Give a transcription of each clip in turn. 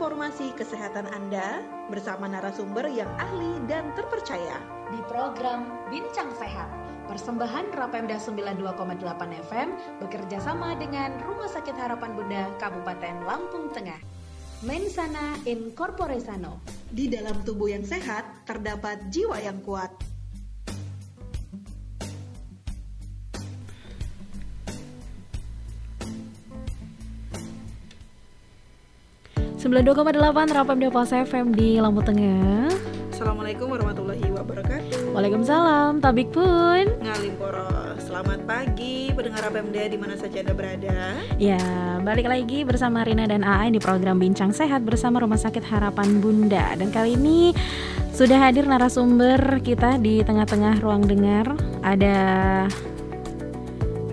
informasi kesehatan Anda bersama narasumber yang ahli dan terpercaya. Di program Bincang Sehat, persembahan Rapemda 92,8 FM bekerja sama dengan Rumah Sakit Harapan Bunda Kabupaten Lampung Tengah. Mensana in corpore sano. Di dalam tubuh yang sehat terdapat jiwa yang kuat. (92,8) Rapemda Pas FM di Lampung Tengah. Assalamualaikum warahmatullahi wabarakatuh. Waalaikumsalam, tabik pun. Ngalim poros. Selamat pagi pendengar Rapemda di mana saja Anda berada. Ya, balik lagi bersama Rina dan Aa di program Bincang Sehat bersama Rumah Sakit Harapan Bunda. Dan kali ini sudah hadir narasumber kita di tengah-tengah ruang dengar. Ada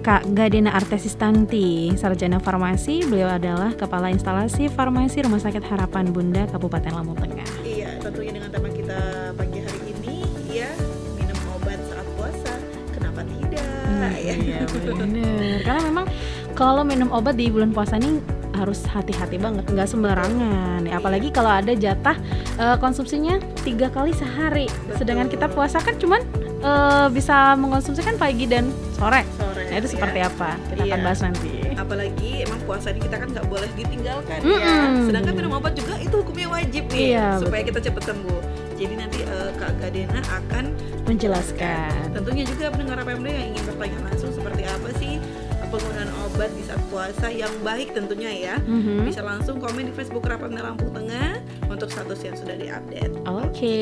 Kak Gadena Artesistanti, Sarjana Farmasi. Beliau adalah Kepala Instalasi Farmasi Rumah Sakit Harapan Bunda Kabupaten Lampung Tengah. Iya, tentunya dengan tema kita pagi hari ini, ya, minum obat saat puasa. Kenapa tidak? Iya benar. Karena memang kalau minum obat di bulan puasa ini harus hati-hati banget, nggak sembarangan. Apalagi kalau ada jatah konsumsinya 3 kali sehari. Betul. Sedangkan kita puasa kan cuman bisa mengkonsumsi kan pagi dan sore. Nah itu seperti apa? Kita akan bahas nanti. Apalagi emang puasa ini kita kan nggak boleh ditinggalkan ya. Sedangkan minum obat juga itu hukumnya wajib nih, supaya kita cepat sembuh. Jadi nanti Kak Gadena akan menjelaskan. Tentunya juga pendengar Rapemda yang ingin bertanya langsung seperti apa sih penggunaan obat di saat puasa yang baik tentunya ya. Bisa langsung komen di Facebook Rapemda Lampung Tengah untuk status yang sudah diupdate. Oke.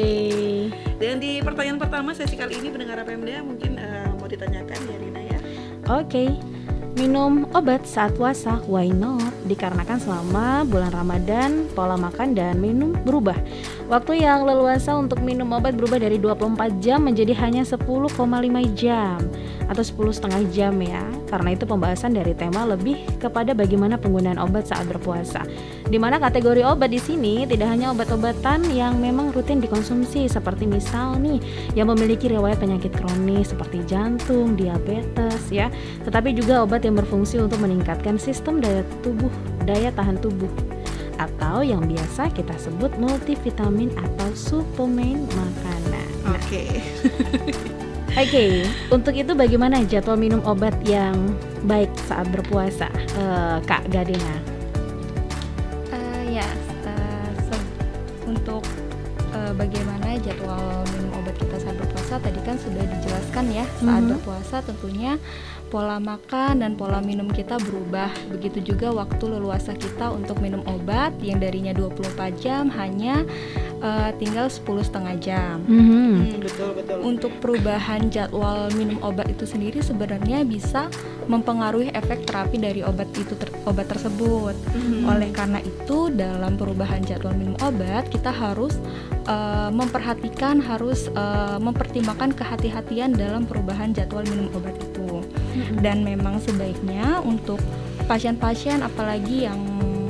Dan di pertanyaan pertama sesi kali ini pendengar Rapemda mungkin mau ditanyakan ya Rina ya. Oke. Minum obat saat puasa, why not? Dikarenakan selama bulan Ramadan, pola makan dan minum berubah. Waktu yang leluasa untuk minum obat berubah dari 24 jam menjadi hanya 10,5 jam atau 10,5 jam ya. Karena itu pembahasan dari tema lebih kepada bagaimana penggunaan obat saat berpuasa. Di mana kategori obat di sini tidak hanya obat-obatan yang memang rutin dikonsumsi seperti misal nih yang memiliki riwayat penyakit kronis seperti jantung, diabetes ya, tetapi juga obat yang berfungsi untuk meningkatkan sistem daya tahan tubuh atau yang biasa kita sebut multivitamin atau suplemen makanan. Oke, untuk itu bagaimana jadwal minum obat yang baik saat berpuasa, Kak Gadena? Untuk bagaimana jadwal minum obat kita saat berpuasa tadi kan sudah dijelaskan ya. Saat berpuasa tentunya pola makan dan pola minum kita berubah. Begitu juga waktu leluasa kita untuk minum obat yang darinya 24 jam hanya tinggal 10,5 jam. Betul. Untuk perubahan jadwal minum obat itu sendiri sebenarnya bisa mempengaruhi efek terapi dari obat tersebut. Oleh karena itu dalam perubahan jadwal minum obat kita harus mempertimbangkan kehati-hatian dalam perubahan jadwal minum obat itu. Dan memang sebaiknya untuk pasien-pasien apalagi yang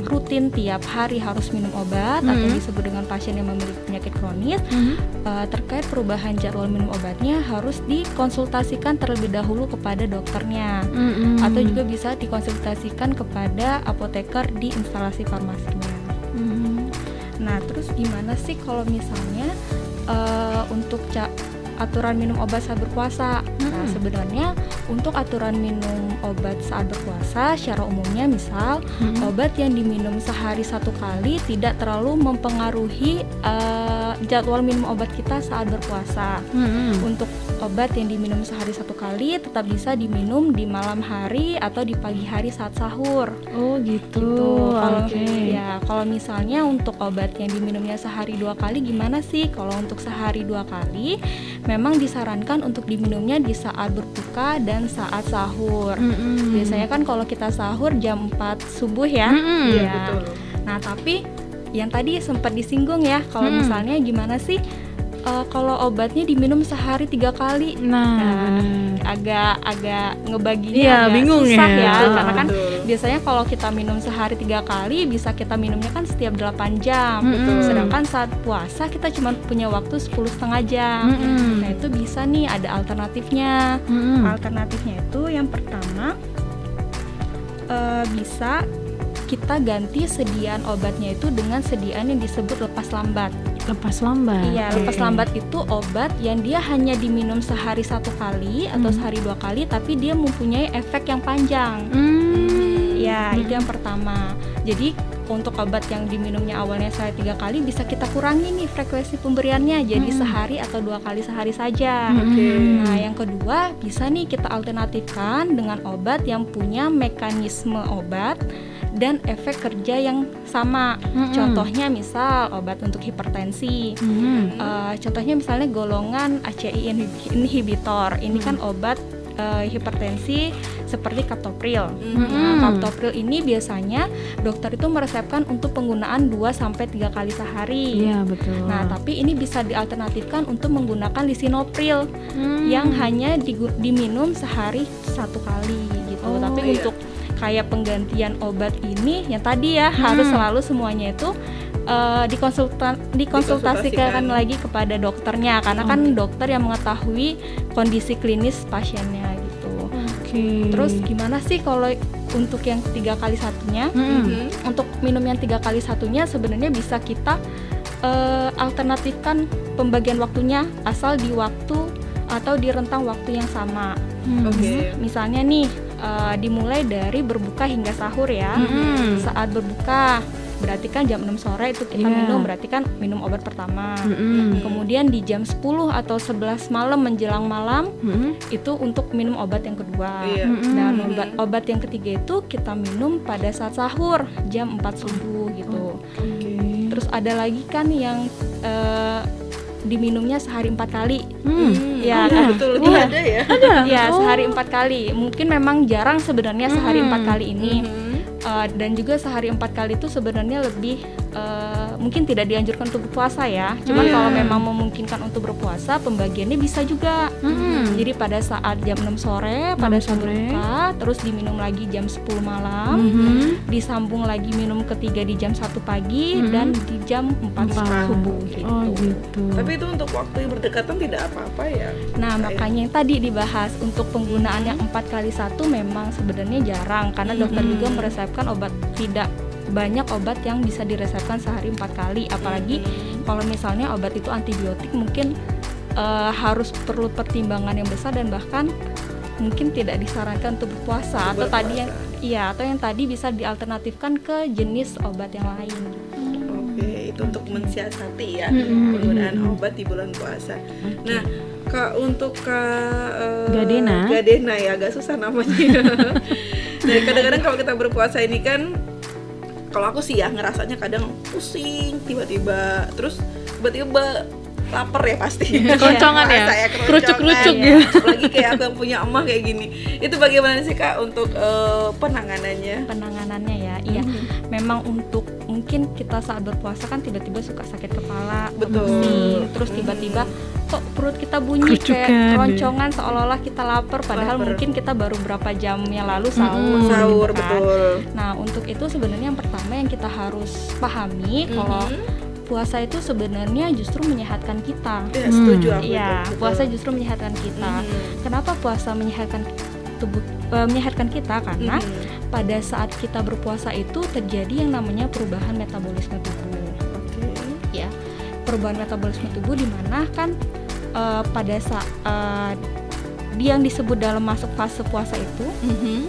rutin tiap hari harus minum obat atau disebut dengan pasien yang memiliki penyakit kronis, terkait perubahan jadwal minum obatnya harus dikonsultasikan terlebih dahulu kepada dokternya, atau juga bisa dikonsultasikan kepada apoteker di instalasi farmasinya. Nah terus gimana sih kalau misalnya untuk aturan minum obat saat berpuasa? Nah sebenarnya untuk aturan minum obat saat berpuasa secara umumnya misal obat yang diminum sehari 1 kali tidak terlalu mempengaruhi jadwal minum obat kita saat berpuasa. Untuk obat yang diminum sehari 1 kali tetap bisa diminum di malam hari atau di pagi hari saat sahur. Oh gitu. Kalau misalnya untuk obat yang diminumnya sehari 2 kali gimana sih? Kalau untuk sehari 2 kali memang disarankan untuk diminumnya di saat berbuka dan saat sahur. Biasanya kan kalau kita sahur jam 4 subuh ya. Betul. Nah tapi yang tadi sempat disinggung ya, kalau misalnya gimana sih kalau obatnya diminum sehari 3 kali? Agak ngebaginya agak bingung susah ya. Karena kan biasanya kalau kita minum sehari 3 kali bisa kita minumnya kan setiap 8 jam. Sedangkan saat puasa kita cuma punya waktu 10,5 jam. Nah itu bisa nih ada alternatifnya. Alternatifnya itu yang pertama bisa kita ganti sediaan obatnya itu dengan sediaan yang disebut lepas lambat. Lepas lambat. Iya, lepas lambat itu obat yang dia hanya diminum sehari 1 kali atau sehari 2 kali, tapi dia mempunyai efek yang panjang. Ya, itu yang pertama. Jadi untuk obat yang diminumnya awalnya sehari 3 kali, bisa kita kurangi nih frekuensi pemberiannya jadi sehari atau 2 kali sehari saja. Nah, yang kedua bisa nih kita alternatifkan dengan obat yang punya mekanisme obat dan efek kerja yang sama. Contohnya misal obat untuk hipertensi. Contohnya misalnya golongan ACI inhibitor. Ini kan obat hipertensi seperti captopril. Nah, captopril ini biasanya dokter itu meresepkan untuk penggunaan 2-3 kali sehari. Iya, betul. Nah, tapi ini bisa dialternatifkan untuk menggunakan lisinopril yang hanya diminum sehari 1 kali gitu. Tapi untuk kayak penggantian obat ini yang tadi ya harus selalu semuanya itu dikonsultasikan lagi kepada dokternya, karena kan dokter yang mengetahui kondisi klinis pasiennya gitu. Terus gimana sih kalau untuk yang 3 kali satunya? Untuk minum yang 3 kali satunya sebenarnya bisa kita alternatifkan pembagian waktunya asal di waktu atau di rentang waktu yang sama. Misalnya nih dimulai dari berbuka hingga sahur ya. Saat berbuka berarti kan jam 6 sore itu kita minum, berarti kan minum obat pertama. Kemudian di jam 10 atau 11 malam menjelang malam itu untuk minum obat yang kedua. Dan obat yang ketiga itu kita minum pada saat sahur jam 4 subuh gitu. Terus ada lagi kan yang diminumnya sehari 4 kali. Ya, betul ada ya. Ya, sehari 4 kali. Mungkin memang jarang sebenarnya sehari 4 kali ini. Dan juga sehari 4 kali itu sebenarnya lebih mungkin tidak dianjurkan untuk berpuasa ya. Cuman kalau memang memungkinkan untuk berpuasa, pembagiannya bisa juga. Jadi pada saat jam 6 sore pada saat berbuka, terus diminum lagi jam 10 malam, disambung lagi minum ketiga di jam 1 pagi dan di jam 4 subuh gitu. Tapi itu untuk waktu yang berdekatan tidak apa-apa ya. Nah, makanya yang tadi dibahas untuk penggunaan yang 4 kali 1 memang sebenarnya jarang, karena dokter juga meresepkan obat, tidak banyak obat yang bisa diresepkan sehari 4 kali, apalagi kalau misalnya obat itu antibiotik mungkin harus perlu pertimbangan yang besar dan bahkan mungkin tidak disarankan untuk berpuasa atau tadi yang tadi bisa dialternatifkan ke jenis obat yang lain. Itu untuk mensiasati ya penggunaan obat di bulan puasa. Nah, untuk Gadena ya, agak susah namanya. Nah, kadang-kadang kalau kita berpuasa ini kan, kalau aku sih ya ngerasanya kadang pusing, tiba-tiba lapar ya pasti. Keroncongan ya, kerucuk-kerucuk ya. Apalagi kayak aku yang punya emak kayak gini. Itu bagaimana sih Kak untuk penanganannya? Penanganannya ya, iya. Memang untuk mungkin kita saat berpuasa kan tiba-tiba suka sakit kepala, pusing, terus tiba-tiba kok perut kita bunyi kayak keroncongan seolah-olah kita lapar, padahal mungkin kita baru berapa jam yang lalu sahur kan? Betul. Nah, untuk itu sebenarnya yang pertama yang kita harus pahami kalau puasa itu sebenarnya justru menyehatkan kita. Ya, setuju aku. Iya, puasa justru menyehatkan kita. Kenapa puasa menyehatkan tubuh, menyehatkan kita? Karena pada saat kita berpuasa itu terjadi yang namanya perubahan metabolisme tubuh. Ya, perubahan metabolisme tubuh di mana kan pada saat yang disebut dalam masuk fase puasa itu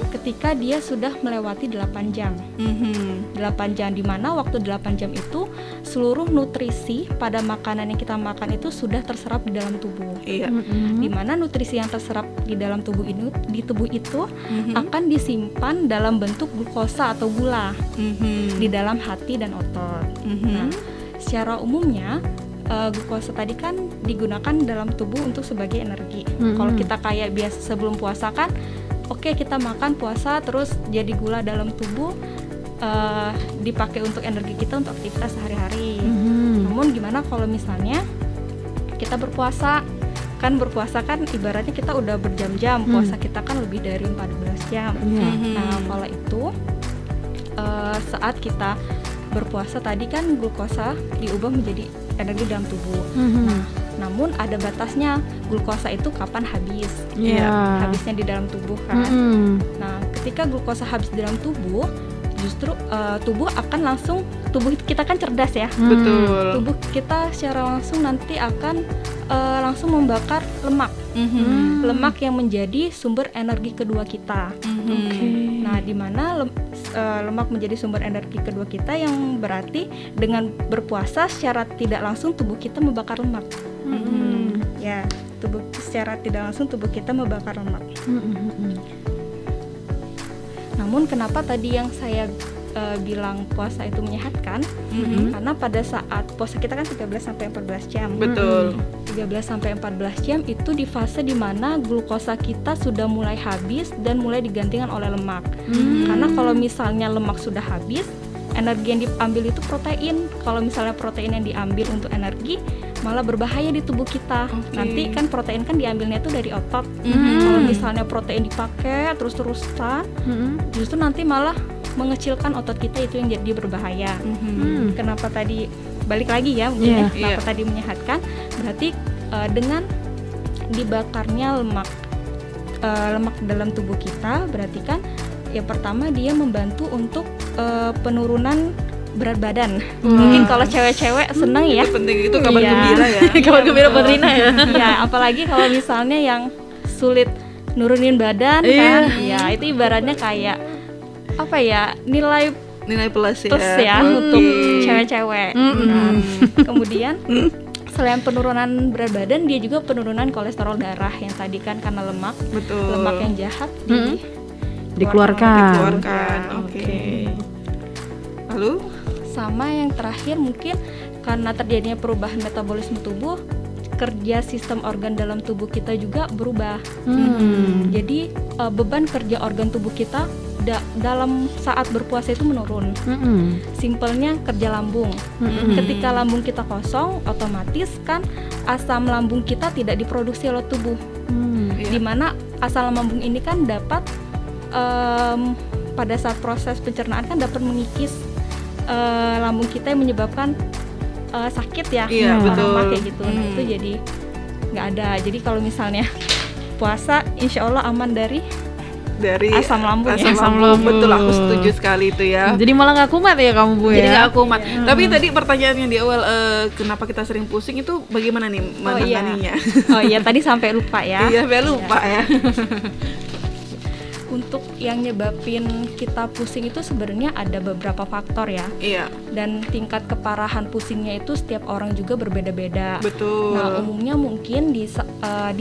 ketika dia sudah melewati 8 jam. 8 jam di mana waktu 8 jam itu seluruh nutrisi pada makanan yang kita makan itu sudah terserap di dalam tubuh. Di mana nutrisi yang terserap di dalam tubuh itu akan disimpan dalam bentuk glukosa atau gula di dalam hati dan otot. Nah, secara umumnya glukosa tadi kan digunakan dalam tubuh untuk sebagai energi. Kalau kita kayak biasa sebelum puasa kan, kita makan puasa terus jadi gula dalam tubuh, dipakai untuk energi kita untuk aktivitas sehari-hari. Namun gimana kalau misalnya kita berpuasa kan ibaratnya kita udah berjam-jam, puasa kita kan lebih dari 14 jam. Nah, kalau itu saat kita berpuasa tadi kan glukosa diubah menjadi energi dalam tubuh. Nah, namun ada batasnya, glukosa itu kapan habis. Habisnya di dalam tubuh kan. Nah, ketika glukosa habis di dalam tubuh, justru tubuh kita kan cerdas ya. Betul. Tubuh kita secara langsung nanti akan langsung membakar lemak. Lemak yang menjadi sumber energi kedua kita. Nah, di mana lemak menjadi sumber energi kedua kita, yang berarti dengan berpuasa secara tidak langsung tubuh kita membakar lemak. Ya, secara tidak langsung tubuh kita membakar lemak. Namun kenapa tadi yang saya bilang puasa itu menyehatkan? Karena pada saat puasa kita kan 13 sampai 14 jam. Betul. 13 sampai 14 jam itu di fase dimana glukosa kita sudah mulai habis dan mulai digantikan oleh lemak. Karena kalau misalnya lemak sudah habis, energi yang diambil itu protein. Kalau misalnya protein yang diambil untuk energi, malah berbahaya di tubuh kita. Nanti kan protein kan diambilnya itu dari otot. Kalau misalnya protein dipakai terus-terusan, justru nanti malah mengecilkan otot kita, itu yang jadi berbahaya. Kenapa tadi balik lagi ya mungkin kenapa tadi menyehatkan? Berarti dengan dibakarnya lemak dalam tubuh kita, berarti kan yang pertama dia membantu untuk penurunan berat badan. Mungkin kalau cewek-cewek seneng ya. Itu penting, itu kabar gembira ya. Kabar gembira buat Rina ya. Ya, apalagi kalau misalnya yang sulit nurunin badan kan. Ya, itu ibaratnya kayak apa ya? Nilai plus ya untuk cewek-cewek. Nah, kemudian selain penurunan berat badan, dia juga penurunan kolesterol darah yang tadi kan karena lemak. Betul. Lemak yang jahat dikeluarkan. Oke. Lalu sama yang terakhir mungkin karena terjadinya perubahan metabolisme tubuh, kerja sistem organ dalam tubuh kita juga berubah. Jadi beban kerja organ tubuh kita dalam saat berpuasa itu menurun. Simpelnya kerja lambung. Ketika lambung kita kosong, otomatis kan asam lambung kita tidak diproduksi oleh tubuh. Dimana asam lambung ini kan dapat pada saat proses pencernaan kan dapat mengikis lambung kita yang menyebabkan sakit ya. Iya, betul. Kayak gitu. Itu jadi nggak ada. Jadi kalau misalnya puasa, insya Allah aman dari asam lambung. Betul, aku setuju sekali itu ya. Jadi malah nggak kumat ya kamu, Bu, Jadi ya? nggak kumat. Tapi tadi pertanyaannya di awal, kenapa kita sering pusing itu bagaimana nih menanganinya? Oh iya, tadi sampai lupa ya. Iya, sampai lupa ya. Untuk yang nyebabin kita pusing itu sebenarnya ada beberapa faktor ya. Iya. Dan tingkat keparahan pusingnya itu setiap orang juga berbeda-beda. Betul. Nah, umumnya mungkin di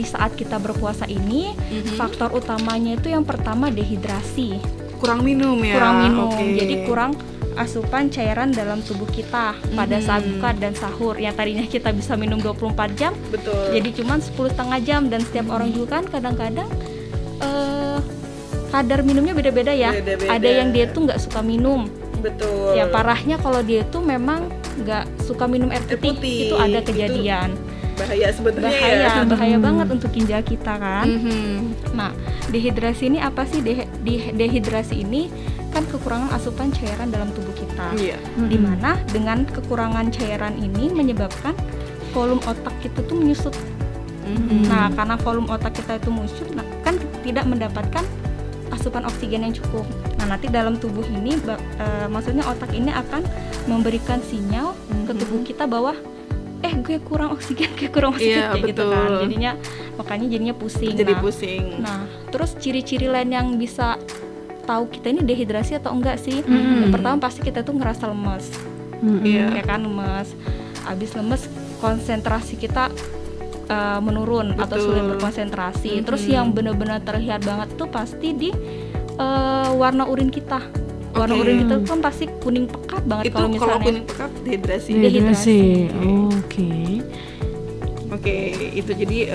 saat kita berpuasa ini, faktor utamanya itu yang pertama dehidrasi. Kurang minum ya. Jadi kurang asupan cairan dalam tubuh kita pada saat buka dan sahur. Yang tadinya kita bisa minum 24 jam, betul. Jadi cuma 10,5 jam. Dan setiap orang juga kan kadang-kadang kadar minumnya beda-beda ya. Ada yang dia tuh nggak suka minum. Betul. Ya parahnya kalau dia tuh memang nggak suka minum air putih. Itu ada kejadian. Itu bahaya sebenarnya. Bahaya banget untuk ginjal kita kan. Nah, dehidrasi ini apa sih? Dehidrasi ini kan kekurangan asupan cairan dalam tubuh kita. Dimana dengan kekurangan cairan ini menyebabkan volume otak kita tuh menyusut. Nah, karena volume otak kita itu menyusut, kan tidak mendapatkan asupan oksigen yang cukup. Nah, nanti dalam tubuh ini maksudnya otak ini akan memberikan sinyal ke tubuh kita bahwa gue kurang oksigen kayak gitu kan. Jadinya pusing. Pusing. Nah, terus ciri-ciri lain yang bisa tahu kita ini dehidrasi atau enggak sih? Yang pertama pasti kita tuh ngerasa lemes. Ya kan, lemes. Abis lemes konsentrasi kita menurun. Betul. Atau sulit berkonsentrasi. Terus yang benar-benar terlihat banget tuh pasti di warna urin kita. Warna urin kita kan pasti kuning pekat banget. Kalau kuning pekat dehidrasi. Oke, itu jadi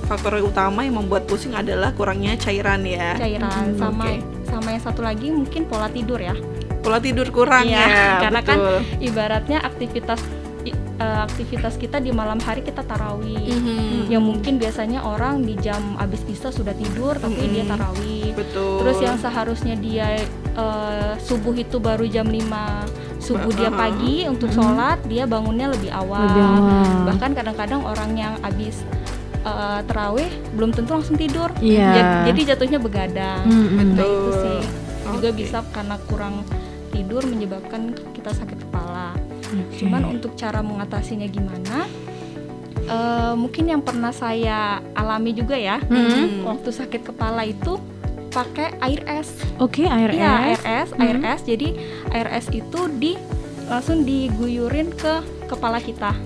faktor utama yang membuat pusing adalah kurangnya cairan ya. Sama yang satu lagi mungkin pola tidur ya. Pola tidur kurang ya. Karena betul. Kan ibaratnya aktivitas kita di malam hari kita tarawih. Yang mungkin biasanya orang di jam abis isya sudah tidur tapi dia tarawih. Betul. Terus yang seharusnya dia subuh itu baru jam 5 subuh dia pagi untuk sholat, dia bangunnya lebih awal. Bahkan kadang-kadang orang yang abis tarawih belum tentu langsung tidur. Jadi jatuhnya begadang. Nah itu sih juga bisa karena kurang tidur menyebabkan kita sakit kepala. Cuman untuk cara mengatasinya gimana? Mungkin yang pernah saya alami juga ya, waktu sakit kepala itu pakai air es. Oke, air es. Air es. Jadi air es itu langsung diguyurin ke kepala kita.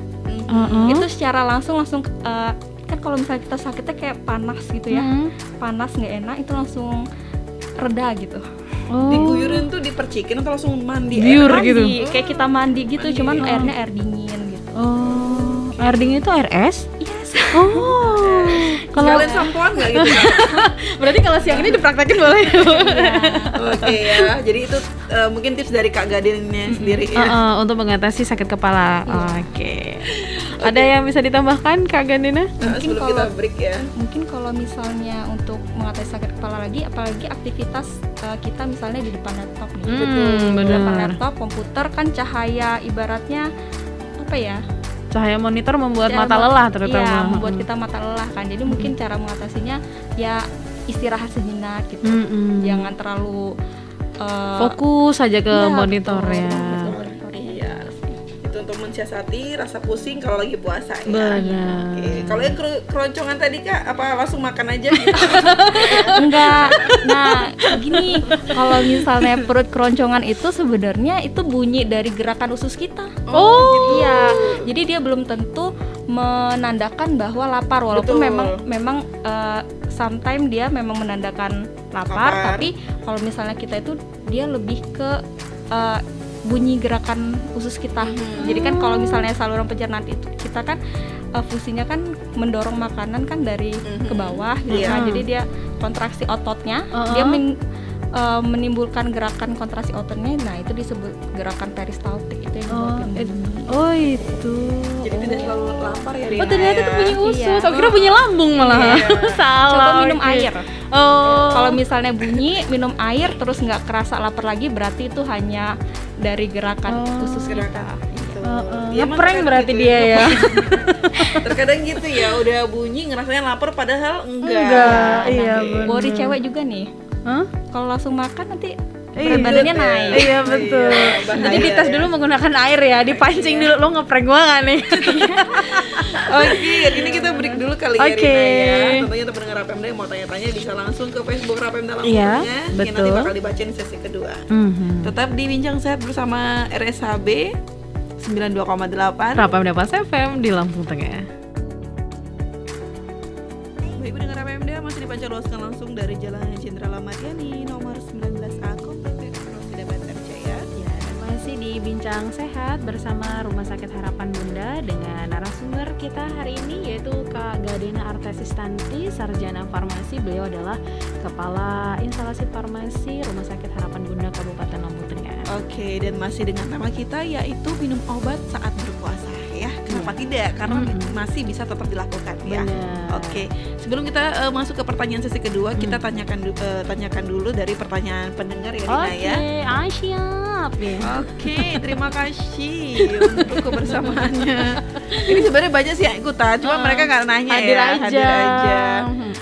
Itu secara langsung kan kalau misalnya kita sakitnya kayak panas gitu ya, panas nggak enak, itu langsung reda gitu. Diguyurin tuh dipercikin atau langsung mandi? Mandi gitu. Kayak kita mandi gitu, cuman airnya air dingin gitu. Air dingin itu air es? Yes. Kalau kalian sampoan nggak gitu? Berarti kalau siang ini dipraktekin boleh. Oke ya, jadi itu mungkin tips dari Kak Gadennya sendiri ya. Untuk mengatasi sakit kepala. Oke. Ada yang bisa ditambahkan Kak Gadena? Mungkin sebelum kita break ya. Mungkin kalau misalnya untuk mengatasi sakit kepala lagi, apalagi aktivitas kita misalnya di depan laptop nih. Di depan laptop, komputer kan cahaya ibaratnya apa ya? Cahaya monitor membuat mata lelah terutama. Iya, membuat kita mata lelah kan. Jadi mungkin cara mengatasinya ya istirahat sejenak gitu. Jangan terlalu fokus saja ke monitor ya. Iya. Itu untuk mensiasati rasa pusing kalau lagi puasa ya. Benar. Oke. Kalau yang keroncongan tadi Kak, apa langsung makan aja gitu? Enggak. Nah, gini, kalau misalnya perut keroncongan itu sebenarnya itu bunyi dari gerakan usus kita. Iya. Jadi dia belum tentu menandakan bahwa lapar, walaupun memang sometimes dia memang menandakan lapar, tapi kalau misalnya kita itu dia lebih ke bunyi gerakan usus kita. Jadi kan kalau misalnya saluran pencernaan itu kita kan fungsinya kan mendorong makanan kan dari ke bawah gitu kan. Jadi dia kontraksi ototnya, dia menimbulkan gerakan kontraksi ototnya. Nah, itu disebut gerakan peristaltik. Itu yang itu. Jadi tidak terlalu lapar ya. Oh, ternyata itu bunyi usus. Aku kira bunyi lambung malah. Salah. Coba minum air. Kalau misalnya bunyi minum air terus nggak kerasa lapar lagi, berarti itu hanya dari gerakan usus kita. Ngeprank berarti gitu dia ya. Terkadang gitu ya, udah bunyi ngerasanya lapar padahal enggak. Iya, Body cewek juga nih. Kalau langsung makan nanti berat badannya naik. Iya betul. Jadi dites dulu menggunakan air ya, dipancing dulu. Lo ngeprank gua nggak nih? Oke, ini kita break dulu kali ya Rina ya. Tentunya untuk pendengar Rapemda yang mau tanya-tanya bisa langsung ke Facebook Rapemda Lampungnya. Yang nanti bakal dibacain sesi kedua. Tetap di Bincang Sehat bersama RSHB 92,8 Rapemda Pas FM di Lampung Tengah. Baik, pendengar Rapemda masih dipancarluaskan langsung dari Jalan Jenderal Ahmad Yani nomor 19A Komplek Provinsi Banten Jaya. Ya, dan masih di Bincang Sehat bersama Rumah Sakit Harapan Bunda dengan narasumber kita hari ini yaitu Kak Gadena Artesistanti, Sarjana Farmasi. Beliau adalah Kepala Instalasi Farmasi Rumah Sakit Harapan Bunda Kabupaten Lampung Tengah. Oke, dan masih dengan tema kita yaitu minum obat saat berpuasa ya. Kenapa tidak? Karena masih bisa tetap dilakukan ya. Oke, sebelum kita masuk ke pertanyaan sesi kedua, kita tanyakan dulu dari pertanyaan pendengar ya Rina ya. Siap ya. Oke, terima kasih untuk kebersamaannya. Ini sebenarnya banyak sih yang ikutan, cuma mereka nggak nanya hadir aja.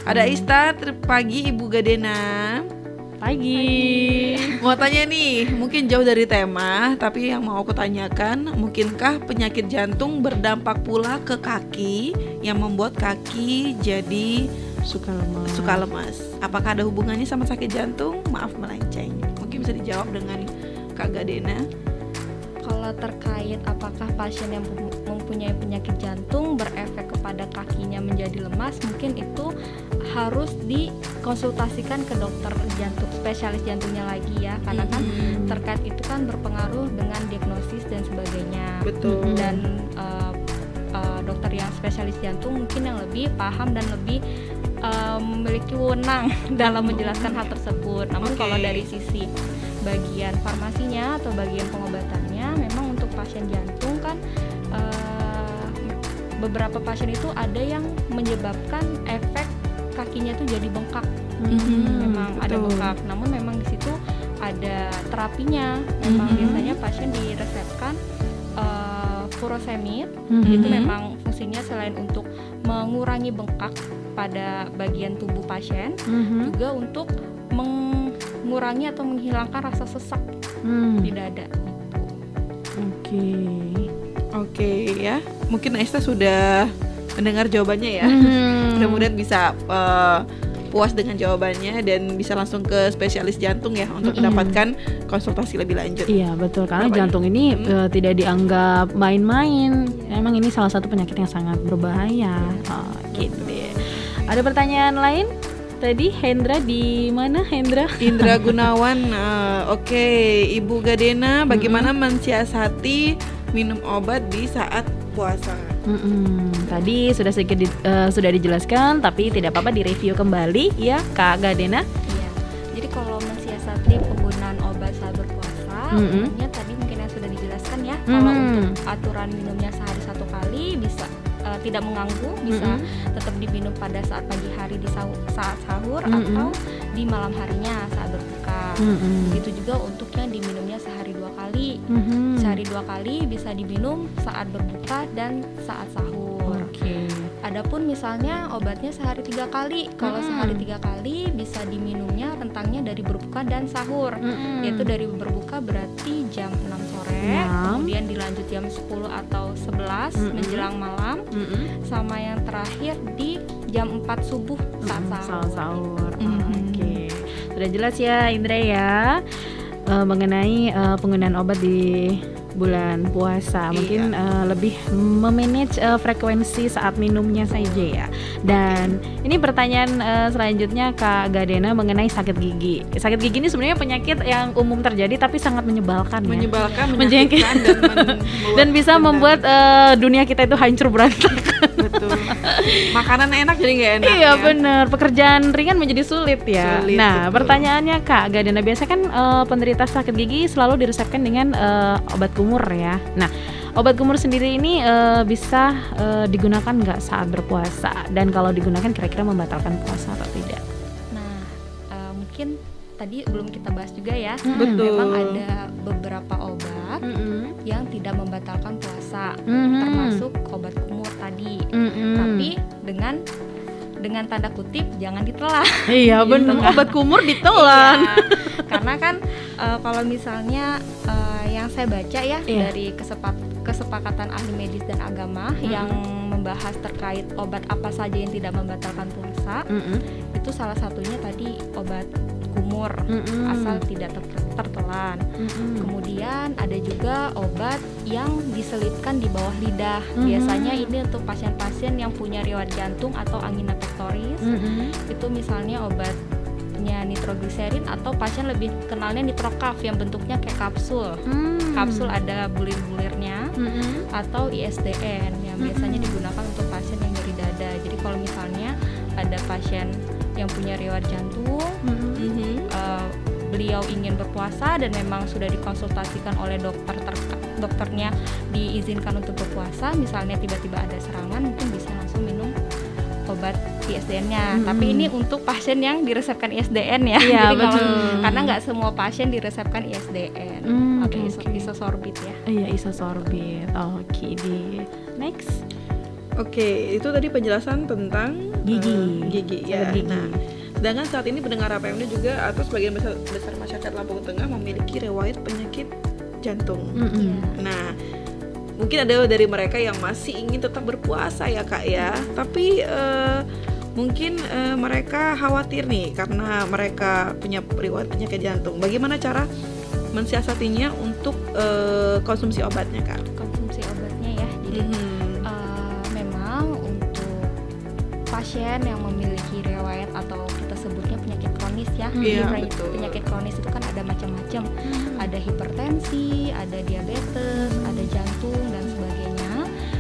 Ada Ista, pagi Ibu Gadena. Pagi. Mau tanya nih, mungkin jauh dari tema, tapi yang mau aku tanyakan, mungkinkah penyakit jantung berdampak pula ke kaki yang membuat kaki jadi suka lemas? Apakah ada hubungannya sama sakit jantung? Maaf melenceng. Mungkin bisa dijawab dengan Kak Gadena. Kalau terkait apakah pasien yang mempunyai penyakit jantung berefek kepada kakinya menjadi lemas, mungkin itu harus dikonsultasikan ke dokter jantung, spesialis jantungnya lagi ya, karena kan terkait itu kan berpengaruh dengan diagnosis dan sebagainya. Betul. Dan dokter yang spesialis jantung mungkin yang lebih paham dan lebih memiliki wewenang dalam menjelaskan hal tersebut. Namun kalau dari sisi bagian farmasinya atau bagian pengobatannya, memang untuk pasien jantung kan beberapa pasien itu ada yang menyebabkan efek kakinya itu jadi bengkak. Memang ada bengkak, namun memang di situ ada terapinya. Memang biasanya pasien diresepkan furosemid. Itu memang fungsinya selain untuk mengurangi bengkak pada bagian tubuh pasien, juga untuk mengurangi atau menghilangkan rasa sesak Tidak ada. Oke ya. Mungkin Aista sudah mendengar jawabannya ya. Mudah-mudahan bisa puas dengan jawabannya dan bisa langsung ke spesialis jantung ya untuk mendapatkan konsultasi lebih lanjut. Iya betul, karena jantung ini tidak dianggap main-main. Memang ini salah satu penyakit yang sangat berbahaya. Gitu deh. Ada pertanyaan lain? Tadi Hendra di mana Hendra? Indra Gunawan. Oke, Ibu Gadena, bagaimana mensiasati minum obat di saat puasa? Tadi sudah sedikit sudah dijelaskan, tapi tidak apa-apa direview kembali ya Kak Gadena. Iya. Jadi kalau mensiasati penggunaan obat saat berpuasa, umumnya tadi mungkin yang sudah dijelaskan ya. Kalau untuk aturan minumnya sehari 1 kali bisa tidak mengganggu, bisa tetap diminum pada saat pagi hari di saat sahur atau di malam harinya saat berbuka. Begitu juga untuk yang diminumnya sehari 2 kali. Sehari 2 kali bisa diminum saat berbuka dan saat sahur. Adapun misalnya obatnya sehari 3 kali, kalau sehari 3 kali bisa diminumnya rentangnya dari berbuka dan sahur, yaitu dari berbuka berarti jam 6 sore, kemudian dilanjut jam 10 atau 11 menjelang malam, sama yang terakhir di jam 4 subuh saat sahur. Sudah jelas ya Indra ya mengenai penggunaan obat di bulan puasa. Mungkin lebih memanage frekuensi saat minumnya saja ya. Dan ini pertanyaan selanjutnya Kak Gadena mengenai sakit gigi. Sakit gigi ini sebenarnya penyakit yang umum terjadi tapi sangat menyebalkan ya. Menyakitkan dan bisa membuat dunia kita itu hancur berantakan. Betul. Makanan enak jadi nggak enak. Iya benar. Pekerjaan ringan menjadi sulit ya. Nah, pertanyaannya Kak Gadena, biasa kan penderita sakit gigi selalu diresepkan dengan obat kumur ya. Nah, obat kumur sendiri ini bisa digunakan nggak saat berpuasa? Dan kalau digunakan kira-kira membatalkan puasa atau tidak? Nah, mungkin tadi belum kita bahas juga ya. Betul. Memang ada beberapa obat yang tidak membatalkan puasa, termasuk obat kumur tadi. Tapi dengan tanda kutip jangan ditelan. Iya benar. Obat kumur ditelan. Iya, karena kan kalau misalnya yang saya baca ya dari kesepakatan ahli medis dan agama yang membahas terkait obat apa saja yang tidak membatalkan puasa, itu salah satunya tadi obat kumur asal tidak tertelan. Kemudian ada juga obat yang diselipkan di bawah lidah. Biasanya ini untuk pasien-pasien yang punya riwayat jantung atau angina pectoris. Itu misalnya obatnya nitrogliserin atau pasien lebih kenalnya nitrokaf yang bentuknya kayak kapsul. Kapsul ada bulir-bulirnya atau ISDN yang biasanya digunakan untuk pasien yang nyeri dada. Jadi kalau misalnya ada pasien yang punya riwayat jantung, beliau ingin berpuasa dan memang sudah dikonsultasikan oleh dokternya diizinkan untuk berpuasa, misalnya tiba-tiba ada serangan, mungkin bisa langsung minum obat ISDN-nya. Tapi ini untuk pasien yang diresepkan ISDN ya. Iya, jadi karena nggak semua pasien diresepkan ISDN atau isosorbit ya. Iya, isosorbit. Oke, di next. Oke, itu tadi penjelasan tentang gigi ya. Nah, sedangkan saat ini pendengar RPMD juga atau sebagian besar masyarakat Lampung Tengah memiliki riwayat penyakit jantung. Nah, mungkin ada dari mereka yang masih ingin tetap berpuasa ya Kak ya, tapi mungkin mereka khawatir nih karena mereka punya riwayat penyakit jantung. Bagaimana cara mensiasatinya untuk konsumsi obatnya Kak? Konsumsi obatnya ya, jadi memang untuk pasien yang memiliki riwayat atau kita sebutnya penyakit kronis ya. Penyakit kronis itu kan ada macam-macam. Ada hipertensi, ada diabetes, ada jantung dan sebagainya.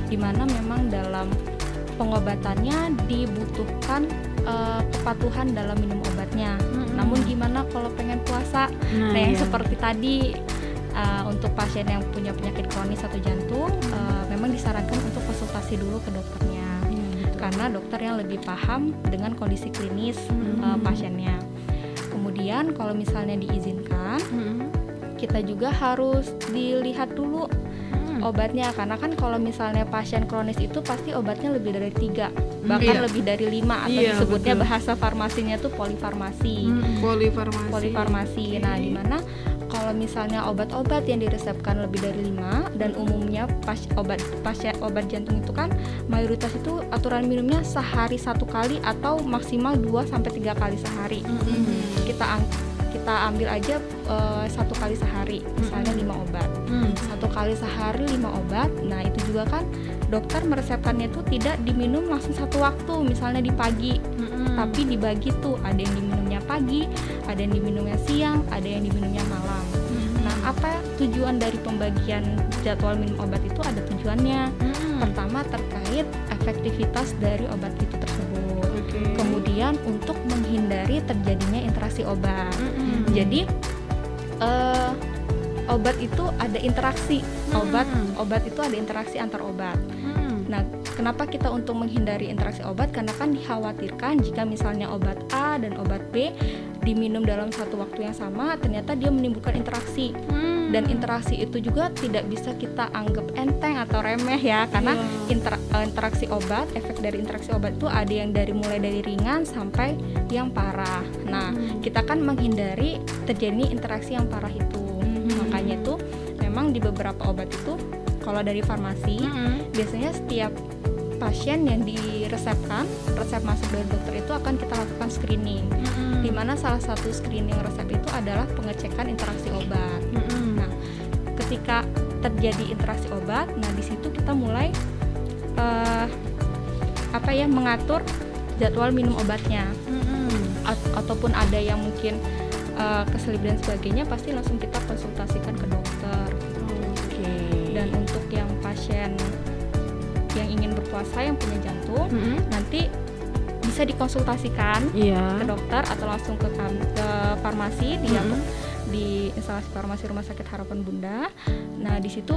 Dimana memang dalam pengobatannya dibutuhkan kepatuhan dalam minum obatnya. Namun gimana kalau pengen puasa? Nah yang seperti tadi untuk pasien yang punya penyakit kronis atau jantung, memang disarankan untuk konsultasi dulu ke dokternya. Karena dokter yang lebih paham dengan kondisi klinis pasiennya. Kemudian kalau misalnya diizinkan, kita juga harus dilihat dulu obatnya, karena kan kalau misalnya pasien kronis itu pasti obatnya lebih dari 3, bahkan lebih dari 5, atau disebutnya bahasa farmasinya tuh polifarmasi. Polifarmasi. Nah, dimana kalau misalnya obat-obat yang diresepkan lebih dari 5 dan umumnya obat jantung itu kan mayoritas itu aturan minumnya sehari 1 kali atau maksimal 2-3 kali sehari. Kita ambil aja 1 kali sehari, misalnya 5 obat. 1 kali sehari 5 obat. Nah, itu juga kan dokter meresepkannya itu tidak diminum langsung satu waktu, misalnya di pagi, tapi dibagi tuh, ada yang diminumnya pagi, ada yang diminumnya siang, ada yang diminumnya malam. Nah, apa tujuan dari pembagian jadwal minum obat itu? Ada tujuannya. Pertama, terkait efektivitas dari obat itu tersebut. Kemudian untuk menghindari terjadinya interaksi obat. Jadi obat itu ada interaksi, obat itu ada interaksi antar obat. Nah, kenapa kita untuk menghindari interaksi obat? Karena kan dikhawatirkan jika misalnya obat A dan obat B diminum dalam satu waktu yang sama, ternyata dia menimbulkan interaksi. Dan interaksi itu juga tidak bisa kita anggap enteng atau remeh ya, karena interaksi obat, efek dari interaksi obat itu ada yang mulai dari ringan sampai yang parah. Nah, kita kan menghindari terjadi interaksi yang parah itu. Makanya itu memang di beberapa obat itu, kalau dari farmasi, biasanya setiap pasien yang diresepkan, resep masuk dari dokter itu akan kita lakukan screening. Di mana salah satu screening resep itu adalah pengecekan interaksi obat. Nah, ketika terjadi interaksi obat, nah di situ kita mulai mengatur jadwal minum obatnya. Ataupun ada yang mungkin keselip dan sebagainya, pasti langsung kita konsultasikan ke dokter. Dan untuk yang pasien yang ingin berpuasa yang punya jantung, nanti bisa dikonsultasikan ke dokter atau langsung ke farmasi di instalasi farmasi Rumah Sakit Harapan Bunda. Nah, di situ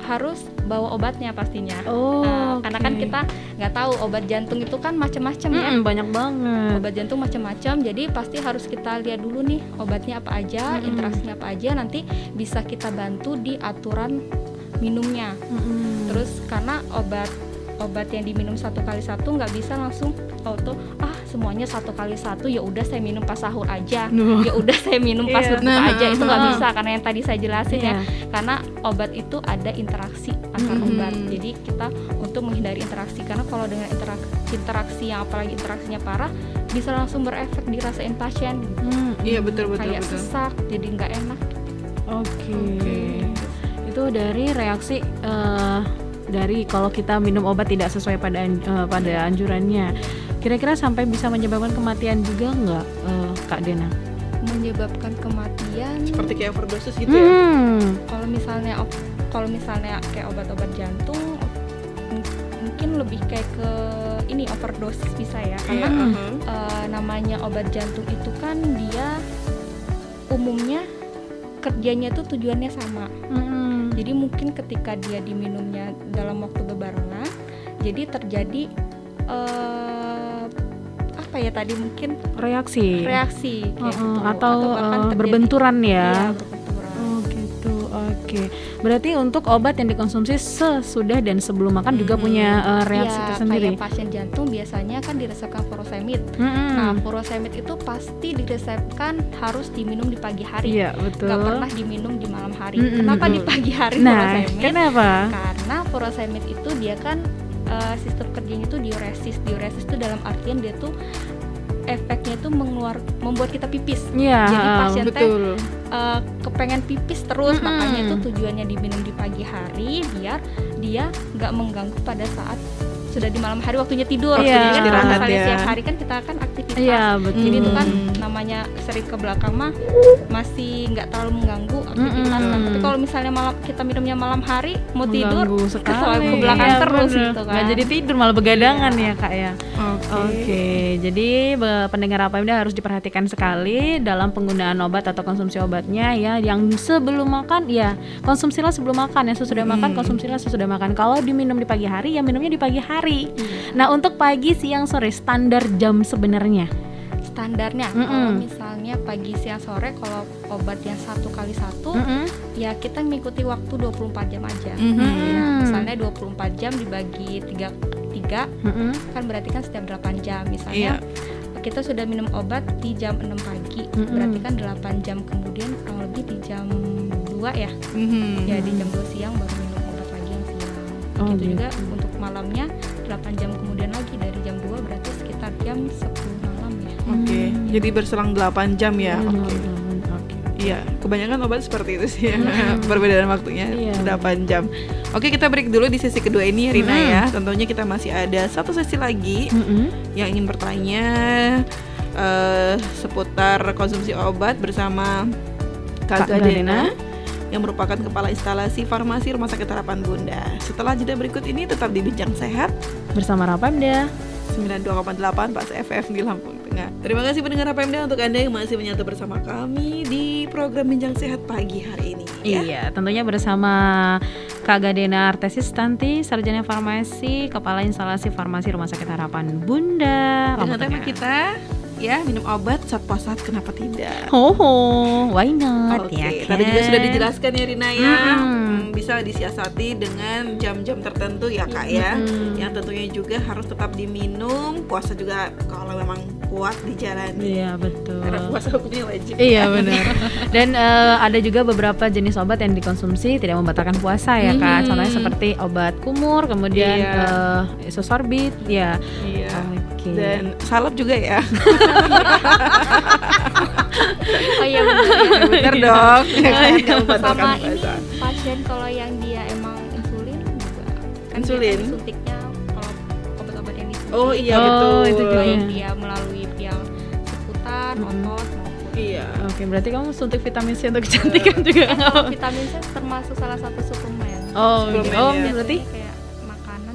harus bawa obatnya pastinya. Karena kan kita nggak tahu obat jantung itu kan macam-macam ya. Banyak banget. Obat jantung macam-macam, jadi pasti harus kita lihat dulu nih obatnya apa aja, interaksinya apa aja, nanti bisa kita bantu di aturan minumnya. Terus karena obat yang diminum 1 kali 1 nggak bisa langsung auto semuanya 1 kali 1, ya udah saya minum pas sahur aja, ya udah saya minum pas berbuka aja, itu nggak bisa, karena yang tadi saya jelasin ya, karena obat itu ada interaksi antar obat. Jadi kita untuk menghindari interaksi, karena kalau dengan interaksi yang apalagi interaksinya parah bisa langsung berefek dirasain pasien. Iya betul. Kayak sesak, jadi nggak enak. Itu dari reaksi dari kalau kita minum obat tidak sesuai pada anjurannya. Kira-kira sampai bisa menyebabkan kematian juga nggak, Kak Dena? Menyebabkan kematian seperti kayak overdosis gitu ya? Kalau misalnya kayak obat-obat jantung, mungkin lebih kayak ke ini overdosis bisa ya, karena namanya obat jantung itu kan dia umumnya kerjanya tuh tujuannya sama. Jadi mungkin ketika dia diminumnya dalam waktu berbarengan, jadi terjadi tadi mungkin reaksi kayak gitu, atau bahkan berbenturan ya. Iya, berbenturan. Gitu. Berarti untuk obat yang dikonsumsi sesudah dan sebelum makan juga punya reaksi tersendiri. Kayak pasien jantung biasanya kan diresepkan furosemid. Nah, furosemid itu pasti diresepkan harus diminum di pagi hari. Iya, betul. Gak pernah diminum di malam hari. Kenapa di pagi hari furosemid? Kenapa? Karena furosemid itu dia kan sistem kerjanya itu diuresis itu dalam artian dia tuh efeknya itu membuat kita pipis. Jadi pasien kepengen pipis terus, makanya itu tujuannya diminum di pagi hari biar dia nggak mengganggu pada saat sudah di malam hari waktunya tidur. Jadi kan misalnya siang hari kan kita kan aktivitas. Jadi itu kan namanya sering ke belakang mah masih nggak terlalu mengganggu aktivitas. Tapi kalau misalnya kita minumnya malam hari mau tidur ke belakang terus gitu kan. Nggak jadi tidur malah begadangan ya Kak ya. Jadi pendengar APMD harus diperhatikan sekali dalam penggunaan obat atau konsumsi obatnya ya. Yang sebelum makan ya konsumsilah sebelum makan, yang sesudah makan konsumsilah sesudah makan. Kalau diminum di pagi hari ya minumnya di pagi hari. Nah, untuk pagi, siang, sore standar jam sebenarnya? Standarnya kalau misalnya misalnya pagi, siang, sore, kalau obat yang 1x1 ya kita mengikuti waktu 24 jam aja. Nah, misalnya 24 jam dibagi 3 kan berarti kan setiap 8 jam. Misalnya kita sudah minum obat di jam 6 pagi, berarti kan 8 jam kemudian kurang lebih di jam 2 ya. Ya di jam 2 siang baru minum obat lagi yang siang. Begitu juga untuk malamnya 8 jam kemudian lagi dari jam 2 berarti sekitar jam 10 malam ya. Jadi berselang 8 jam ya. Iya, kebanyakan obat seperti itu sih. Perbedaan waktunya 8 jam. Oke, kita break dulu di sesi kedua ini ya Rina ya. Tentunya kita masih ada satu sesi lagi yang ingin bertanya seputar konsumsi obat bersama Kak Gadena yang merupakan Kepala Instalasi Farmasi Rumah Sakit Harapan Bunda. Setelah jeda berikut ini tetap di Bincang Sehat bersama Rapemda 92,8 Pas FM di Lampung Tengah. Terima kasih pendengar Rapemda untuk Anda yang masih menyatu bersama kami di program Bincang Sehat pagi hari ini ya. Iya, tentunya bersama Kak Gadena Artesis Tanti, Sarjana Farmasi, Kepala Instalasi Farmasi Rumah Sakit Harapan Bunda. Dengan tema kita ya, minum obat saat puasa kenapa tidak? Why not? Oke, Ya kan? tadi juga sudah dijelaskan ya Rina ya. Bisa disiasati dengan jam-jam tertentu ya Kak ya. Yang tentunya juga harus tetap diminum. Puasa juga kalau memang kuat dijalani. Iya, betul. Karena puasa hukumnya wajib. Iya, benar. Dan ada juga beberapa jenis obat yang dikonsumsi tidak membatalkan puasa ya Kak. Contohnya seperti obat kumur, kemudian isosorbit ya. Iya. Oke. Dan salep juga ya. Oh iya benar dong. Sama ini pasien kalau yang dia emang insulin juga kan Insulin? dia suntiknya kalau obat-obat yang disuntik. Oh iya betul. Itu juga. Yang dia melalui yang seputar, otot maupun. Iya. Oke, berarti kamu suntik vitamin C untuk kecantikan juga. Kalau vitamin C termasuk salah satu suplemen. Suplemen, ya. Berarti kayak makanan.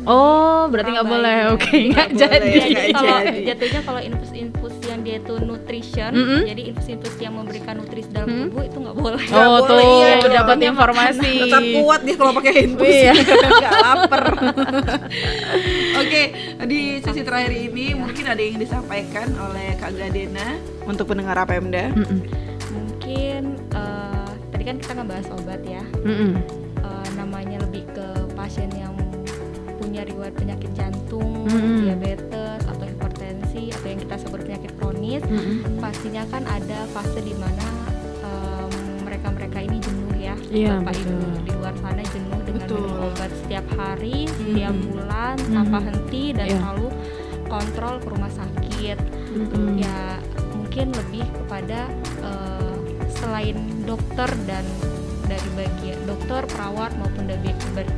berarti nggak Kurang boleh. baik. Oke, nggak Nggak jadi. boleh, nggak Kalau jadi. jatuhnya kalau infus-infus yang dia itu nutrition, jadi infus-infus yang memberikan nutrisi dalam tubuh itu nggak boleh. Nggak boleh, Tuh iya dong. dapat informasi. Tetap kuat dia kalau pakai infus. Iya. Nggak lapar. Oke, di sesi terakhir ini mungkin ada yang disampaikan oleh Kak Gadena untuk pendengar Rapemda. Mungkin tadi kan kita ngebahas obat ya. Namanya lebih ke pasien yang punya riwayat penyakit jantung, diabetes atau hipertensi atau yang kita sebut penyakit kronis, pastinya kan ada fase di mana mereka ini jenuh ya, Bapak Ibu di luar sana jenuh dengan minum obat setiap hari, setiap bulan tanpa henti dan selalu kontrol ke rumah sakit. Ya mungkin lebih kepada selain dokter dan dari bagian dokter, perawat maupun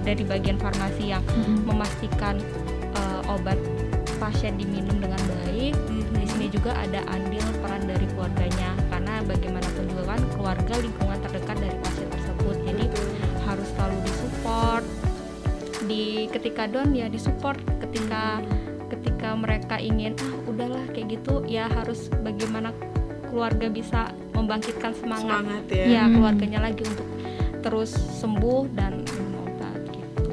dari bagian farmasi yang memastikan obat pasien diminum dengan baik. Di sini juga ada andil peran dari keluarganya, karena bagaimanapun juga kan keluarga lingkungan terdekat dari pasien tersebut. Jadi harus selalu disupport. Ketika down ya disupport, ketika mereka ingin udahlah kayak gitu ya, harus bagaimana keluarga bisa membangkitkan semangat ya keluarganya lagi untuk terus sembuh dan minum obat gitu.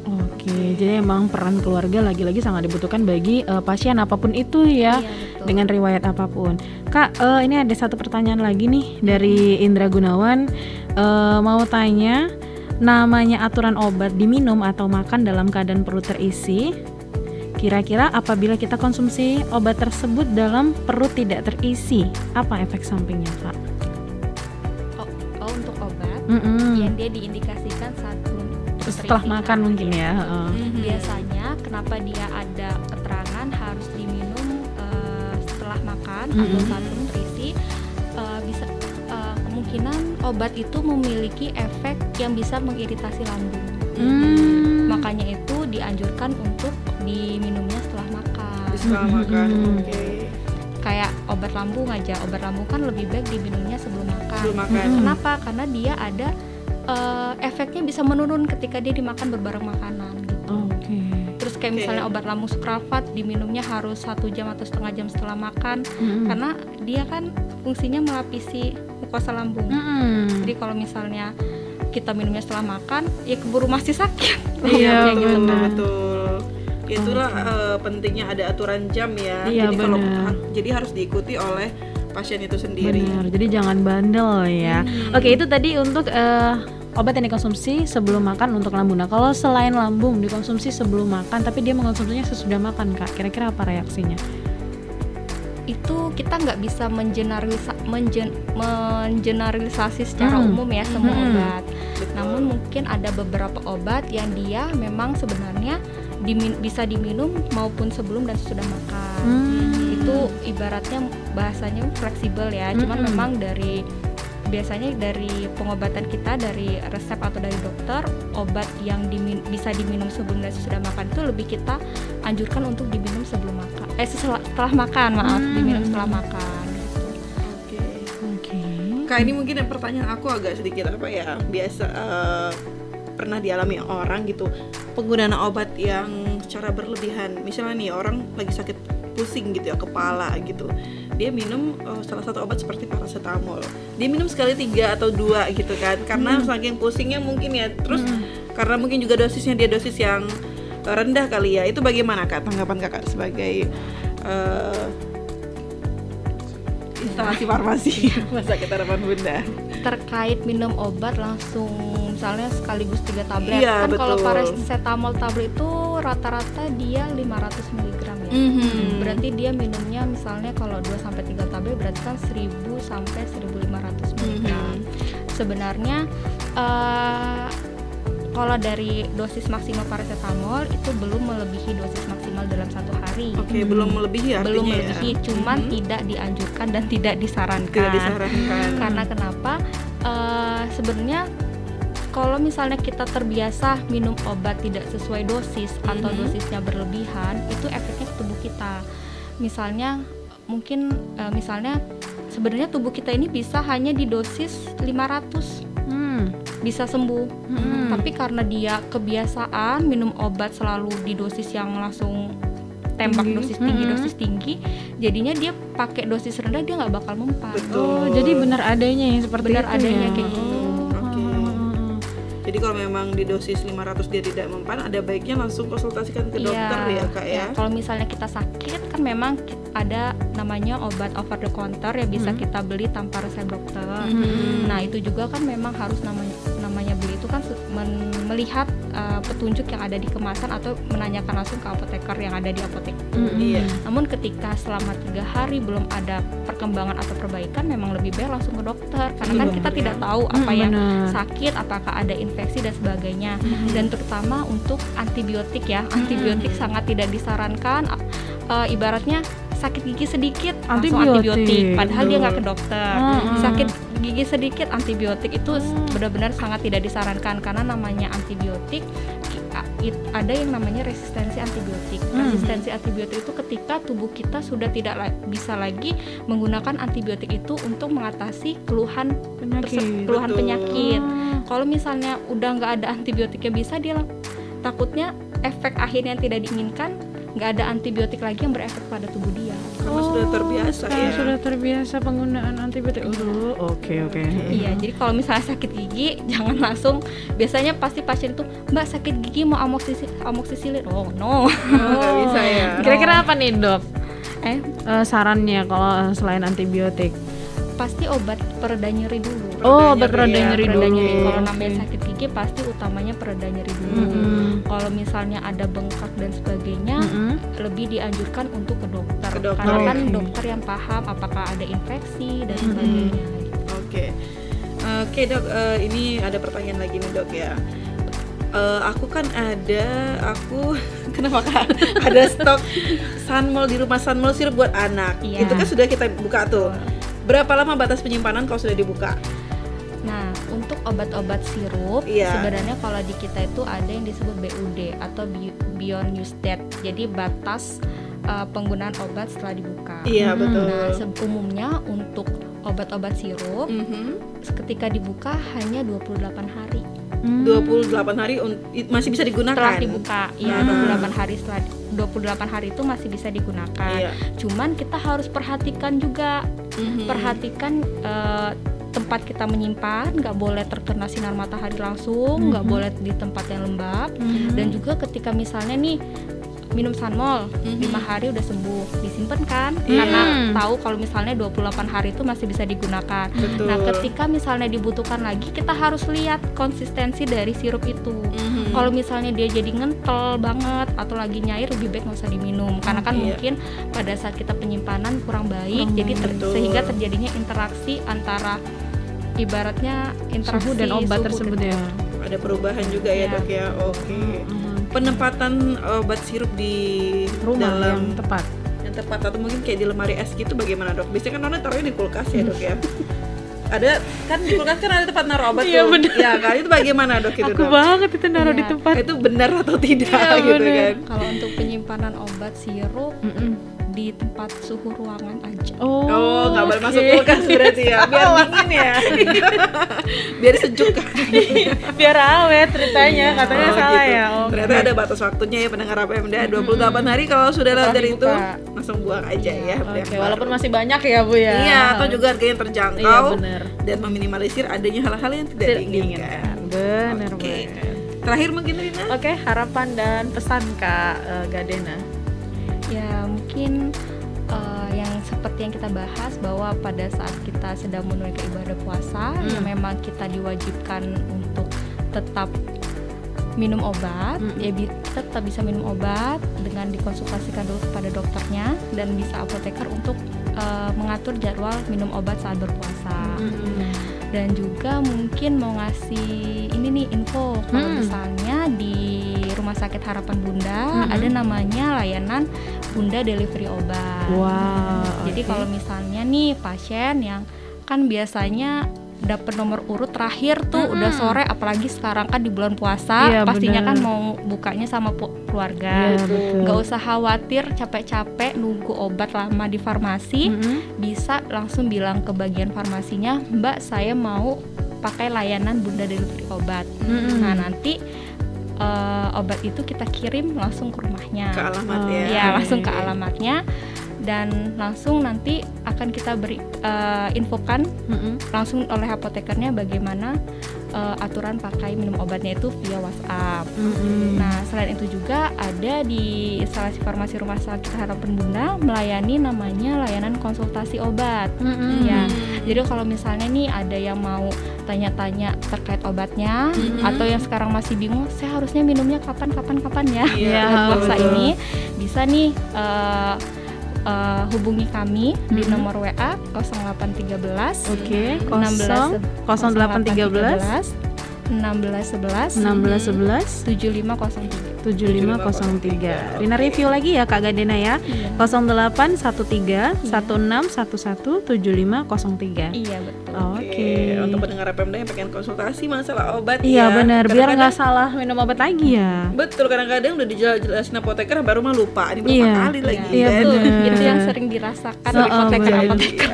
Oke, jadi emang peran keluarga lagi-lagi sangat dibutuhkan bagi pasien apapun itu ya, dengan riwayat apapun. Kak, ini ada satu pertanyaan lagi nih dari Indra Gunawan, mau tanya, namanya aturan obat diminum atau makan dalam keadaan perut terisi. Kira-kira apabila kita konsumsi obat tersebut dalam perut tidak terisi, apa efek sampingnya, Kak? Untuk obat yang dia diindikasikan saat belum setelah makan mungkin ya. Biasanya kenapa dia ada keterangan harus diminum setelah makan atau saat belum terisi, bisa kemungkinan obat itu memiliki efek yang bisa mengiritasi lambung. Makanya itu dianjurkan untuk diminumnya setelah makan. Setelah makan, Kayak obat lambung aja, obat lambung kan lebih baik diminumnya sebelum makan. Kenapa? Karena dia ada efeknya bisa menurun ketika dia dimakan berbareng makanan gitu. Terus kayak misalnya obat lambung sukralfat diminumnya harus 1 jam atau setengah jam setelah makan, karena dia kan fungsinya melapisi mukosa lambung. Jadi kalau misalnya kita minumnya setelah makan, ya keburu masih sakit. Iya, betul. Itulah pentingnya ada aturan jam ya. Iya, jadi jadi harus diikuti oleh pasien itu sendiri. Benar, jadi jangan bandel ya. Oke, itu tadi untuk obat yang dikonsumsi sebelum makan untuk lambung. Nah, kalau selain lambung dikonsumsi sebelum makan, tapi dia mengonsumsinya sesudah makan, Kak, kira-kira apa reaksinya? Itu kita nggak bisa mengeneralisasi secara umum ya semua obat. Namun mungkin ada beberapa obat yang dia memang sebenarnya bisa diminum maupun sebelum dan sesudah makan. Itu ibaratnya bahasanya fleksibel ya. Cuman memang biasanya dari pengobatan kita, dari resep atau dari dokter, obat yang bisa diminum sebelum dan sesudah makan itu lebih kita anjurkan untuk diminum sebelum makan. Setelah makan, diminum setelah makan gitu. Oke. Kak, ini mungkin pertanyaan aku agak sedikit biasa pernah dialami orang gitu, penggunaan obat yang secara berlebihan. Misalnya nih orang lagi sakit pusing gitu ya, kepala gitu, dia minum salah satu obat seperti paracetamol, dia minum sekali 3 atau 2 gitu kan, karena saking pusingnya mungkin ya, terus karena mungkin juga dosisnya dia dosis yang rendah kali ya. Itu bagaimana Kak, tanggapan Kakak sebagai instalasi farmasi Rumah Sakit Harapan Bunda terkait minum obat langsung misalnya sekaligus 3 tablet? Iya, kan betul. Kalau paracetamol tablet itu rata-rata dia 500 mg ya. Berarti dia minumnya misalnya kalau 2-3 tablet berarti kan 1000 sampai 1500 mg. Sebenarnya kalau dari dosis maksimal paracetamol itu belum melebihi dosis maksimal dalam 1 hari. Oke, belum melebihi artinya. Belum melebihi, cuman tidak dianjurkan dan tidak disarankan. Tidak disarankan. Karena kenapa? Sebenarnya kalau misalnya kita terbiasa minum obat tidak sesuai dosis atau dosisnya berlebihan, itu efeknya ke tubuh kita. Misalnya sebenarnya tubuh kita ini bisa hanya di dosis 500. Bisa sembuh, tapi karena dia kebiasaan minum obat selalu di dosis yang langsung tembak dosis tinggi, jadinya dia pakai dosis rendah, dia nggak bakal mempan. Betul. Jadi benar adanya yang seperti Benar itu adanya ya? kayak gitu. Jadi kalau memang di dosis 500 dia tidak mempan, ada baiknya langsung konsultasikan ke dokter ya Kak ya. Kalau misalnya kita sakit kan memang ada namanya obat over the counter ya, bisa kita beli tanpa resep dokter. Nah itu juga kan memang harus namanya beli itu kan melihat petunjuk yang ada di kemasan atau menanyakan langsung ke apoteker yang ada di apotek. Namun ketika selama 3 hari belum ada perkembangan atau perbaikan, memang lebih baik langsung ke dokter, karena kan kita tidak tahu apa yang sakit, apakah ada infeksi dan sebagainya. Dan terutama untuk antibiotik ya, antibiotik sangat tidak disarankan. Ibaratnya sakit gigi sedikit langsung antibiotik, padahal dia nggak ke dokter. Sakit gigi sedikit antibiotik itu benar-benar sangat tidak disarankan, karena namanya antibiotik ada yang namanya resistensi antibiotik. Resistensi antibiotik itu ketika tubuh kita sudah tidak bisa lagi menggunakan antibiotik itu untuk mengatasi keluhan penyakit. Kalau misalnya udah nggak ada antibiotiknya, bisa dia takutnya efek akhirnya yang tidak diinginkan, nggak ada antibiotik lagi yang berefek pada tubuh dia. Karena sudah terbiasa ya. Sudah terbiasa penggunaan antibiotik. Oke. Iya, jadi kalau misalnya sakit gigi jangan langsung. Biasanya pasti pasien itu, Mbak sakit gigi mau amoxicillin. Oh no. Nggak bisa ya. Kira-kira apa nih dok? Sarannya kalau selain antibiotik? Pasti obat pereda nyeri dulu. Obat pereda nyeri dulu. Kalau namanya sakit gigi pasti utamanya pereda nyeri dulu. Kalau misalnya ada bengkak dan sebagainya, lebih dianjurkan untuk ke dokter. Karena kan dokter yang paham apakah ada infeksi dan sebagainya. Oke dok, ini ada pertanyaan lagi nih dok ya. Aku kenapa Kak? Ada stok Sunmol di rumah, Sunmol sirup buat anak. Itu kan sudah kita buka tuh. Berapa lama batas penyimpanan kalau sudah dibuka? Nah, untuk obat-obat sirup sebenarnya kalau di kita itu ada yang disebut BUD atau Beyond Use Date. Jadi batas penggunaan obat setelah dibuka. Iya, betul. Nah, umumnya untuk obat-obat sirup ketika dibuka hanya 28 hari. 28 hari masih bisa digunakan. Setelah dibuka, ya 28 hari itu masih bisa digunakan. Cuman kita harus perhatikan juga, perhatikan tempat kita menyimpan, nggak boleh terkena sinar matahari langsung, nggak boleh di tempat yang lembab, dan juga ketika misalnya nih minum Sanmol 5 hari udah sembuh, disimpan kan? Karena tahu kalau misalnya 28 hari itu masih bisa digunakan. Betul. Nah, ketika misalnya dibutuhkan lagi, kita harus lihat konsistensi dari sirup itu. Kalau misalnya dia jadi ngentel banget atau lagi nyair, lebih baik nggak usah diminum. Karena kan mungkin pada saat kita penyimpanan kurang baik, jadi sehingga terjadinya interaksi antara ibaratnya interaksi suhu dan obat suhu tersebut gitu. ya. Ada perubahan juga ya dok ya. Oke. Penempatan obat sirup di Rumah dalam yang tepat. atau mungkin kayak di lemari es gitu bagaimana dok? Biasanya kan orang taruhnya di kulkas ya dok ya. Ada kan di kulkas kan ada tempat naruh obat tuh. Ya kan itu bagaimana dok itu Aku dok? banget itu naruh di Iya. tempat. Itu benar atau tidak Iya, gitu bener. kan? Kalau untuk penyimpanan obat sirup di tempat suhu ruangan aja. Oh, nggak boleh oke. masuk kulkas berarti ya, biar dingin ya, biar sejuk kan. Biar awet ceritanya, katanya Oh, salah gitu. ya. Oke. Ternyata ada batas waktunya ya pendengar RPMD 28 hari, kalau sudah lewat dari itu dibuka. langsung buang aja ya. Oke, walaupun masih banyak ya Bu ya. Iya, atau juga harganya terjangkau Iya, bener. dan meminimalisir adanya hal-hal yang tidak diinginkan. Bener Oke. banget. Terakhir mungkin Rina? Oke, harapan dan pesan Kak Gadena. Ya mungkin yang seperti yang kita bahas bahwa pada saat kita sedang menunaikan ibadah puasa, ya memang kita diwajibkan untuk tetap minum obat, ya kita tetap bisa minum obat dengan dikonsultasikan dulu kepada dokternya dan bisa apoteker untuk mengatur jadwal minum obat saat berpuasa. Dan juga mungkin mau ngasih ini nih info kalau misalnya di Rumah Sakit Harapan Bunda ada namanya layanan Bunda Delivery Obat. Jadi kalau misalnya nih pasien yang kan biasanya dapat nomor urut terakhir tuh udah sore, apalagi sekarang kan di bulan puasa, Iya, pastinya bener. kan mau bukanya sama keluarga. Iya, betul. Nggak usah khawatir capek-capek nunggu obat lama di farmasi, bisa langsung bilang ke bagian farmasinya, Mbak saya mau pakai layanan Bunda Delivery Obat. Nah nanti obat itu kita kirim langsung ke rumahnya. Ke alamat ya. Ya langsung ke alamatnya dan langsung nanti akan kita beri infokan langsung oleh apotekernya bagaimana aturan pakai minum obatnya itu via WhatsApp. Nah selain itu juga ada di instalasi farmasi Rumah Sakit Harapan Bunda melayani namanya layanan konsultasi obat. Ya, jadi kalau misalnya nih ada yang mau tanya-tanya terkait obatnya atau yang sekarang masih bingung, saya harusnya minumnya kapan ya? Iya, Buat puasa betul. ini bisa nih hubungi kami di nomor WA 0813 Oke, 0813 1611 1611 7503. 7503. Rina review lagi ya Kak Gadena ya. 0813 1611 7503. Iya betul. Oke. Untuk pendengar RPMD yang pengen konsultasi masalah obat Iya ya. benar, biar Kadang-kadang- nggak salah minum obat lagi ya. Betul, kadang-kadang udah dijelasin apoteker baru mah lupa. Ini berapa Iya. kali lagi Iya, kan? bener. Itu yang sering dirasakan Oh, apoteker-apoteker.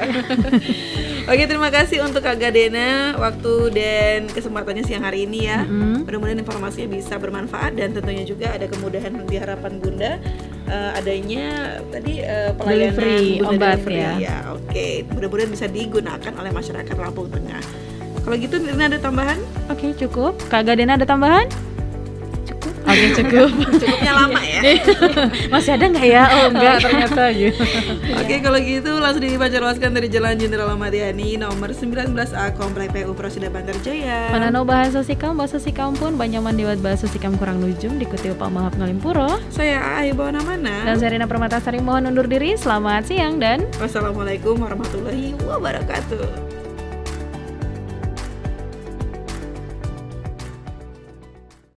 Oke, terima kasih untuk Kak Gadena waktu dan kesempatannya siang hari ini ya. Mudah-mudahan informasinya bisa bermanfaat dan tentunya juga ada kemudahan di Harapan Bunda adanya tadi pelayanan Delivery Bunda obat Delivery. ya. Oke, mudah-mudahan bisa digunakan oleh masyarakat Lampung Tengah. Kalau gitu Rina ada tambahan? Oke, cukup. Kak Gadena ada tambahan? Cukup. Oke, cukup. Cukupnya lama ya. Masih ada nggak ya? Oh enggak ternyata gitu. Oke, kalau gitu langsung dipancarluaskan dari Jalan Jenderal Ahmad Yani nomor 19A Komplek PU Prasida Bantar Jaya. Panano bahasa sikam pun Banyaman Dewat bahasa sikam kurang nujum dikuti Pak Mahap Ngalimpuro. Saya Ai Bawana Mana. Dan saya Rina Permatasari mohon undur diri. Selamat siang dan Wassalamualaikum warahmatullahi wabarakatuh.